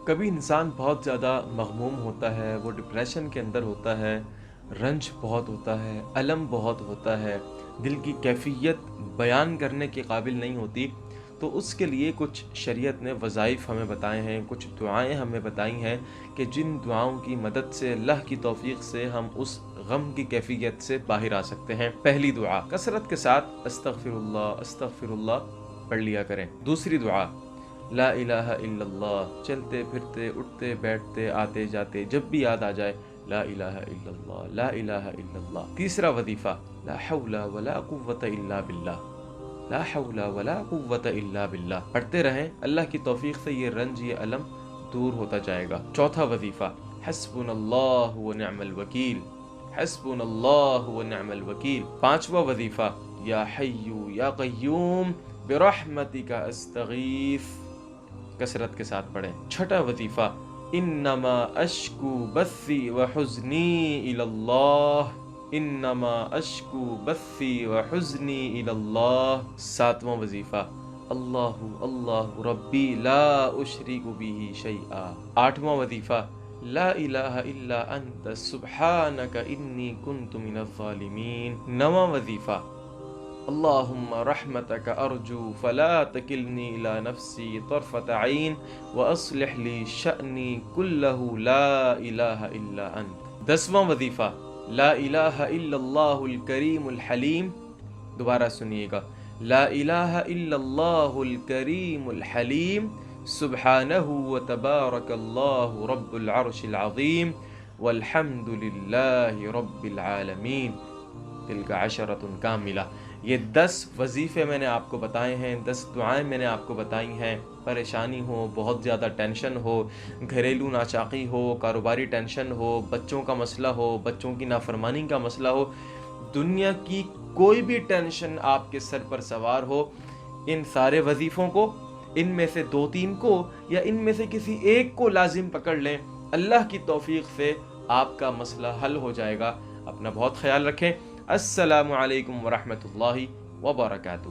کبھی انسان بہت زیادہ مغموم ہوتا ہے، وہ ڈپریشن کے اندر ہوتا ہے، رنج بہت ہوتا ہے، الم بہت ہوتا ہے، دل کی کیفیت بیان کرنے کے قابل نہیں ہوتی، تو اس کے لیے کچھ شریعت نے وظائف ہمیں بتائے ہیں، کچھ دعائیں ہمیں بتائی ہیں کہ جن دعاؤں کی مدد سے اللہ کی توفیق سے ہم اس غم کی کیفیت سے باہر آ سکتے ہیں۔ پہلی دعا، کثرت کے ساتھ استغفر اللہ پڑھ لیا کریں۔ دوسری دعا، لا الہ الا اللہ، چلتے پھرتے اٹھتے بیٹھتے آتے جاتے جب بھی یاد آ جائے لا الہ الا اللہ، لا الہ الا اللہ۔ تیسرا وظیفہ، لا حول ولا قوت الا باللہ، لا حول ولا قوت الا باللہ پڑھتے رہیں، اللہ کی توفیق سے یہ رنج یہ علم دور ہوتا جائے گا۔ چوتھا وظیفہ، حسبنا اللہ ونعم الوکیل، حسبنا اللہ ونعم الوکیل۔ پانچواں وظیفہ، یا حی یا قیوم برحمتک استغیث، کثرت کے ساتھ پڑھیں۔ چھٹا وظیفہ، انما اشکو بثی وحزنی الی اللہ، انما اشکو بثی وحزنی الی اللہ۔ ساتواں وظیفہ، اللہ اللہ ربی لا اشرک بہ شیئا۔ آٹھواں وظیفہ، لا الہ الا انت سبحانک انی کنت من الظالمین۔ نواں وظیفہ، اللہم رحمتک ارجو فلا تکلنی الی نفسی طرفۃ عین واصلح لی شأنی کلہ لا الہ الا انت۔ دسواں وظیفہ، لا الہ الا اللہ الکریم الحلیم، دوبارہ سنیے گا، لا الہ الا اللہ الکریم الحلیم سبحانہ وتبارک اللہ رب العرش العظیم والحمد للہ رب العالمین، تلک عشرۃ کاملہ۔ یہ 10 وظیفے میں نے آپ کو بتائے ہیں، 10 دعائیں میں نے آپ کو بتائی ہیں۔ پریشانی ہو، بہت زیادہ ٹینشن ہو، گھریلو ناچاقی ہو، کاروباری ٹینشن ہو، بچوں کا مسئلہ ہو، بچوں کی نافرمانی کا مسئلہ ہو، دنیا کی کوئی بھی ٹینشن آپ کے سر پر سوار ہو، ان سارے وظیفوں کو، ان میں سے 2-3 کو یا ان میں سے کسی ایک کو لازم پکڑ لیں، اللہ کی توفیق سے آپ کا مسئلہ حل ہو جائے گا۔ اپنا بہت خیال رکھیں۔ السلام علیکم ورحمۃ اللہ وبرکاتہ۔